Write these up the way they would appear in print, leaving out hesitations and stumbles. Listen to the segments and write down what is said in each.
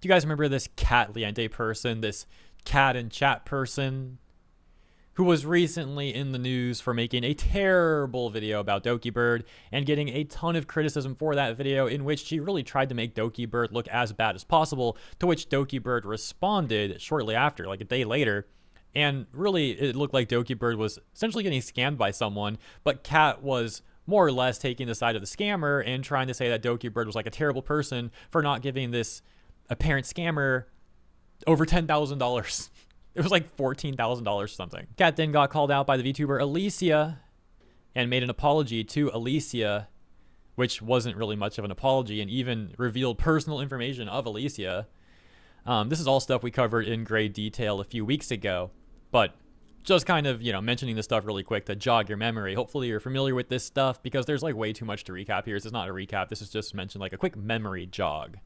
Do you guys remember this Katlienteee person, this KatNChat person, who was recently in the news for making a terrible video about Dokibird and getting a ton of criticism for that video, in which she really tried to make Dokibird look as bad as possible, to which Dokibird responded shortly after, like a day later. And really, it looked like Dokibird was essentially getting scammed by someone, but Kat was more or less taking the side of the scammer and trying to say that Dokibird was like a terrible person for not giving this apparent scammer over $10,000. It was like $14,000 or something. Kat then got called out by the VTuber Alicia and made an apology to Alicia, which wasn't really much of an apology, and even revealed personal information of Alicia. This is all stuff we covered in great detail a few weeks ago, but just kind of, mentioning this stuff really quick to jog your memory. Hopefully you're familiar with this stuff, because there's like way too much to recap here. This is not a recap. This is just mentioned like a quick memory jog.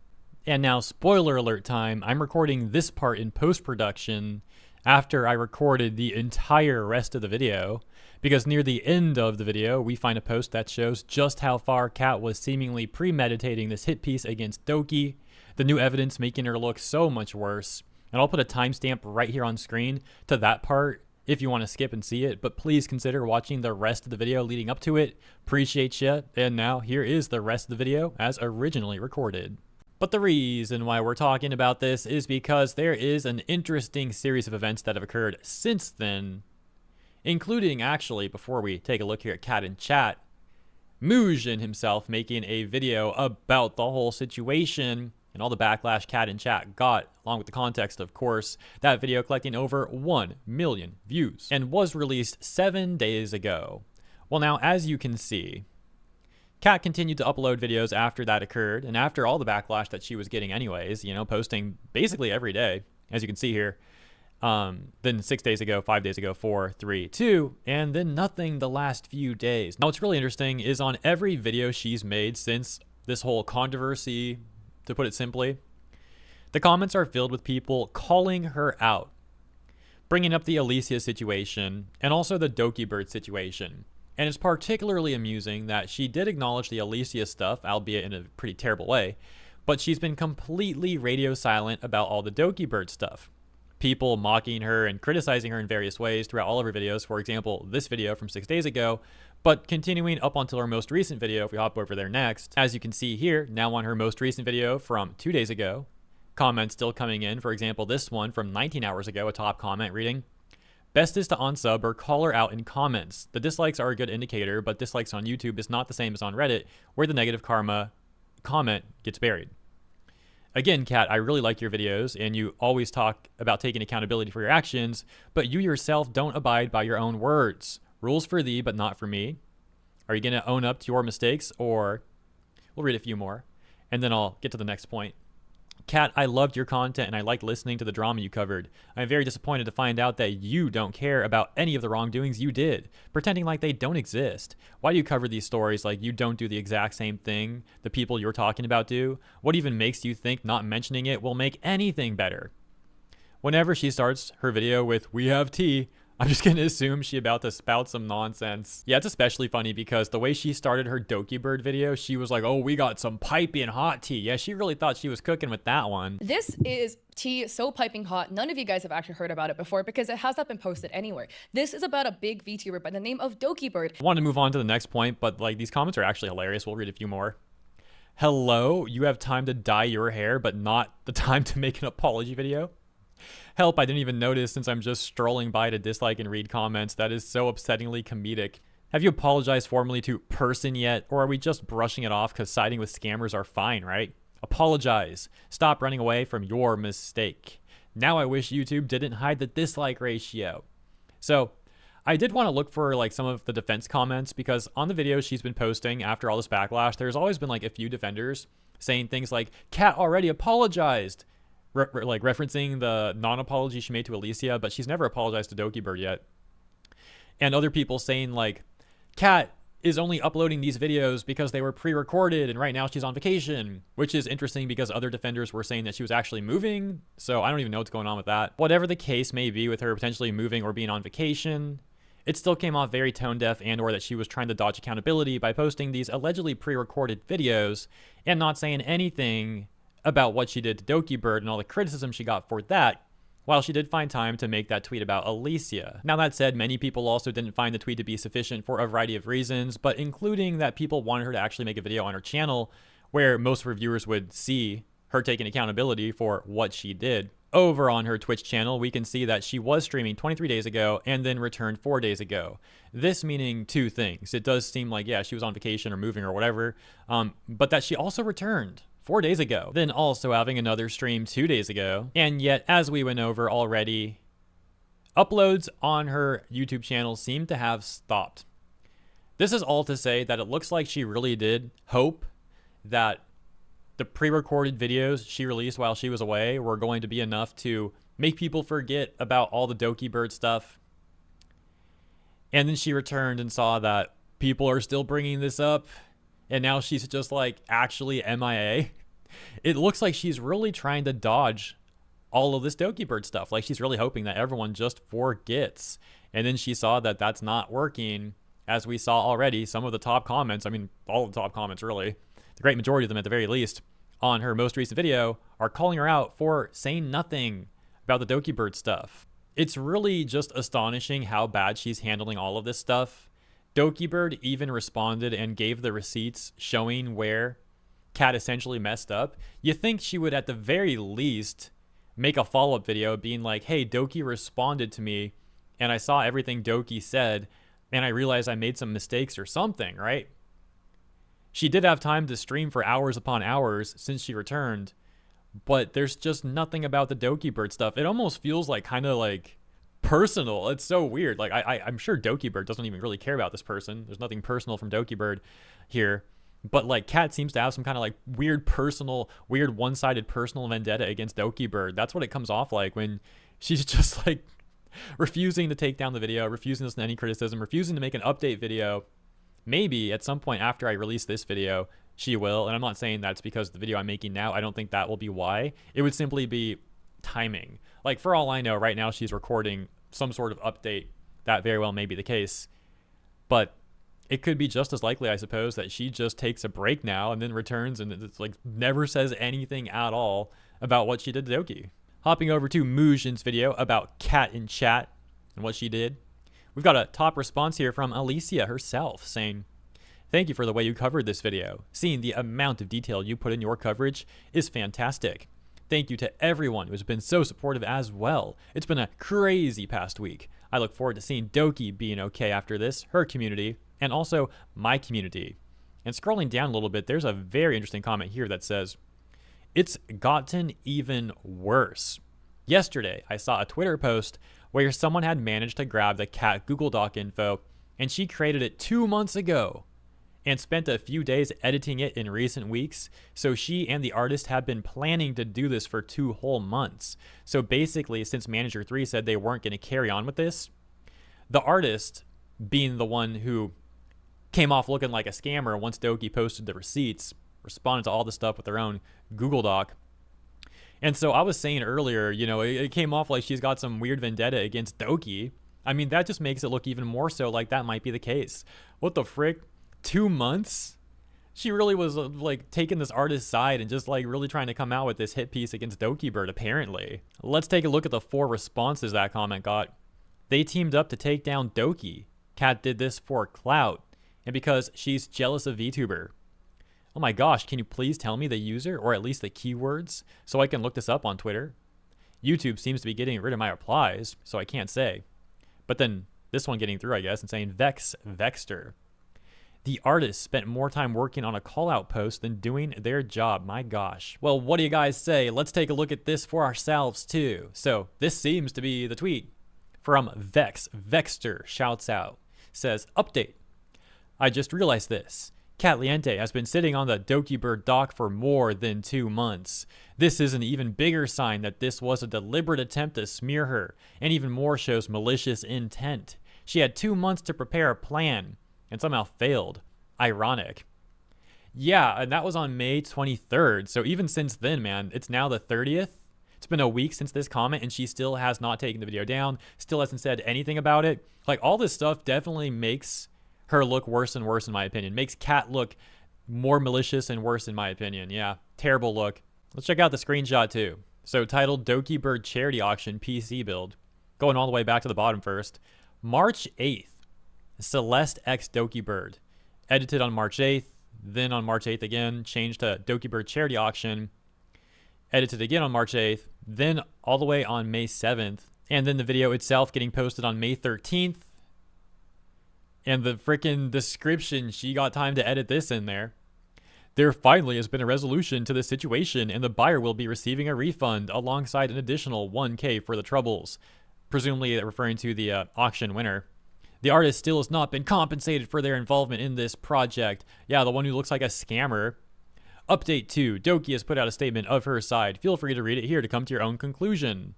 And now, spoiler alert time, I'm recording this part in post-production after I recorded the entire rest of the video, because near the end of the video, we find a post that shows just how far Kat was seemingly premeditating this hit piece against Doki, the new evidence making her look so much worse. And I'll put a timestamp right here on screen to that part if you want to skip and see it, but please consider watching the rest of the video leading up to it. Appreciate you. And now here is the rest of the video as originally recorded. But the reason why we're talking about this is because there is an interesting series of events that have occurred since then, including, actually, before we take a look here at KatNChat, Muujin himself making a video about the whole situation and all the backlash KatNChat got, along with the context, of course. That video collecting over 1 million views and was released 7 days ago. Well, now, as you can see, Kat continued to upload videos after that occurred, and after all the backlash that she was getting anyways, posting basically every day, as you can see here. Then 6 days ago, 5 days ago, 4, 3, 2, and then nothing the last few days. Now, what's really interesting is on every video she's made since this whole controversy, to put it simply, the comments are filled with people calling her out, bringing up the Alicia situation and also the Dokibird situation. And it's particularly amusing that she did acknowledge the Alicia stuff, albeit in a pretty terrible way, but she's been completely radio silent about all the Dokibird stuff. People mocking her and criticizing her in various ways throughout all of her videos, for example, this video from 6 days ago, but continuing up until her most recent video, if we hop over there next. As you can see here, now on her most recent video from 2 days ago, comments still coming in. For example, this one from 19 hours ago, a top comment reading, "Best is to unsub or call her out in comments. The dislikes are a good indicator, but dislikes on YouTube is not the same as on Reddit, where the negative karma comment gets buried." Again, Kat, I really like your videos, and you always talk about taking accountability for your actions, but you yourself don't abide by your own words. Rules for thee, but not for me. Are you going to own up to your mistakes, or... We'll read a few more, and then I'll get to the next point. "Kat, I loved your content and I liked listening to the drama you covered. I'm very disappointed to find out that you don't care about any of the wrongdoings you did, pretending like they don't exist. Why do you cover these stories like you don't do the exact same thing the people you're talking about do? What even makes you think not mentioning it will make anything better?" Whenever she starts her video with "we have tea," I'm just going to assume she's about to spout some nonsense. Yeah, it's especially funny because the way she started her Dokibird video, she was like, "Oh, we got some piping hot tea." Yeah, she really thought she was cooking with that one. This is tea so piping hot, none of you guys have actually heard about it before because it has not been posted anywhere. This is about a big VTuber by the name of Dokibird. I want to move on to the next point, but like these comments are actually hilarious. We'll read a few more. "Hello, you have time to dye your hair, but not the time to make an apology video? Help, I didn't even notice since I'm just strolling by to dislike and read comments. That is so upsettingly comedic. Have you apologized formally to person yet, or are we just brushing it off because siding with scammers are fine, right? Apologize. Stop running away from your mistake. Now I wish YouTube didn't hide the dislike ratio." So I did want to look for like some of the defense comments, because on the videos she's been posting after all this backlash, there's always been like a few defenders saying things like, "Kat already apologized," like referencing the non-apology she made to Alicia, but she's never apologized to Dokibird yet. And other people saying like, "Kat is only uploading these videos because they were pre-recorded and right now she's on vacation," which is interesting because other defenders were saying that she was actually moving. So I don't even know what's going on with that. Whatever the case may be with her potentially moving or being on vacation, it still came off very tone deaf, and or that she was trying to dodge accountability by posting these allegedly pre-recorded videos and not saying anything about what she did to Dokibird and all the criticism she got for that, while she did find time to make that tweet about Alicia. Now that said, many people also didn't find the tweet to be sufficient for a variety of reasons, but including that people wanted her to actually make a video on her channel where most of her viewers would see her taking accountability for what she did. Over on her Twitch channel, we can see that she was streaming 23 days ago and then returned 4 days ago. This meaning two things. It does seem like, yeah, she was on vacation or moving or whatever, but that she also returned 4 days ago, then also having another stream 2 days ago. And yet, as we went over already, uploads on her YouTube channel seem to have stopped. This is all to say that it looks like she really did hope that the pre-recorded videos she released while she was away were going to be enough to make people forget about all the Dokibird stuff. And then she returned and saw that people are still bringing this up, and now she's just like actually MIA. It looks like she's really trying to dodge all of this Dokibird stuff. Like she's really hoping that everyone just forgets. And then she saw that that's not working. As we saw already, some of the top comments, I mean, all of the top comments really, the great majority of them at the very least, on her most recent video are calling her out for saying nothing about the Dokibird stuff. It's really just astonishing how bad she's handling all of this stuff. Dokibird even responded and gave the receipts showing where Kat essentially messed up. You think she would at the very least make a follow-up video being like, hey, Doki responded to me and I saw everything Doki said and I realized I made some mistakes or something, right? She did have time to stream for hours upon hours since she returned, but there's just nothing about the Dokibird stuff. It almost feels like kind of like personal. It's so weird. Like I'm sure Dokibird doesn't even really care about this person. There's nothing personal from Dokibird here, but like Kat seems to have some kind of like weird one-sided personal vendetta against Dokibird. That's what it comes off like when she's just like refusing to take down the video, refusing to listen to any criticism, refusing to make an update video. Maybe at some point after I release this video, she will. And I'm not saying that's because the video I'm making now, I don't think that will be why. It would simply be timing. Like for all I know, right now she's recording some sort of update. That very well may be the case. But it could be just as likely, I suppose, that she just takes a break now and then returns and it's like never says anything at all about what she did to Doki. Hopping over to Mujin's video about KatNChat and what she did. We've got a top response here from Alicia herself saying, thank you for the way you covered this video. Seeing the amount of detail you put in your coverage is fantastic. Thank you to everyone who has been so supportive as well. It's been a crazy past week. I look forward to seeing Doki being okay after this, her community, and also my community. And scrolling down a little bit, there's a very interesting comment here that says, it's gotten even worse. Yesterday, I saw a Twitter post where someone had managed to grab the Kat Google Doc info, and she created it 2 months ago and spent a few days editing it in recent weeks. So she and the artist have been planning to do this for 2 whole months. So basically, since Manager 3 said they weren't going to carry on with this, the artist, being the one who came off looking like a scammer once Doki posted the receipts, responded to all the stuff with their own Google Doc. And so I was saying earlier, you know, it came off like she's got some weird vendetta against Doki. I mean, that just makes it look even more so like that might be the case. What the frick? 2 months? She really was like taking this artist's side and just like really trying to come out with this hit piece against Dokibird, apparently. Let's take a look at the 4 responses that comment got. They teamed up to take down Doki. Kat did this for clout and because she's jealous of VTuber. Oh my gosh, can you please tell me the user or at least the keywords so I can look this up on Twitter? YouTube seems to be getting rid of my replies, so I can't say. But then this one getting through, I guess, and saying Vexter. The artist spent more time working on a call-out post than doing their job. My gosh. Well, what do you guys say? Let's take a look at this for ourselves too. So this seems to be the tweet from Vexter shouts out. Says, update. I just realized this. Katlienteee has been sitting on the Dokibird dock for more than 2 months. This is an even bigger sign that this was a deliberate attempt to smear her, and even more shows malicious intent. She had 2 months to prepare a plan, and somehow failed. Ironic. Yeah, and that was on May 23rd, so even since then, man, it's now the 30th. It's been a week since this comment, and she still has not taken the video down, still hasn't said anything about it. Like, all this stuff definitely makes her look worse and worse in my opinion. Makes Kat look more malicious and worse in my opinion. Yeah, terrible look. Let's check out the screenshot too. So titled Dokibird Charity Auction PC Build. Going all the way back to the bottom first. March 8th, Celeste X Dokibird. Edited on March 8th, then on March 8th again, changed to Dokibird Charity Auction. Edited again on March 8th, then all the way on May 7th. And then the video itself getting posted on May 13th. And the freaking description, she got time to edit this in there. There finally has been a resolution to the situation, and the buyer will be receiving a refund alongside an additional $1,000 for the troubles. Presumably referring to the auction winner. The artist still has not been compensated for their involvement in this project. Yeah, the one who looks like a scammer. Update 2. Doki has put out a statement of her side. Feel free to read it here to come to your own conclusion.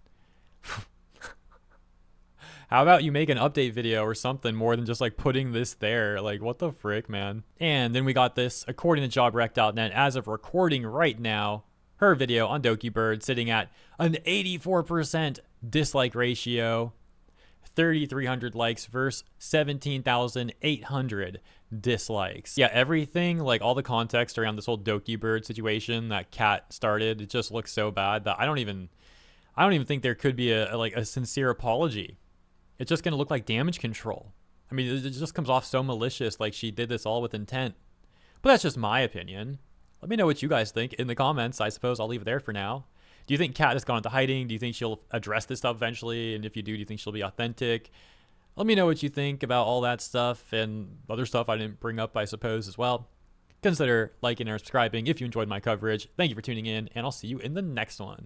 How about you make an update video or something more than just like putting this there? Like, what the frick, man? And then we got this, according to jobrec.net, as of recording right now, her video on Dokibird sitting at an 84% dislike ratio, 3,300 likes versus 17,800 dislikes. Yeah, everything, like all the context around this whole Dokibird situation that Kat started, it just looks so bad that I don't even think there could be a sincere apology. It's just gonna look like damage control. I mean, it just comes off so malicious, like she did this all with intent. But that's just my opinion. Let me know what you guys think in the comments. I suppose I'll leave it there for now. Do you think Kat has gone into hiding? Do you think she'll address this stuff eventually? And if you do you think she'll be authentic? Let me know what you think about all that stuff and other stuff I didn't bring up, I suppose, as well. Consider liking or subscribing if you enjoyed my coverage. Thank you for tuning in, and I'll see you in the next one.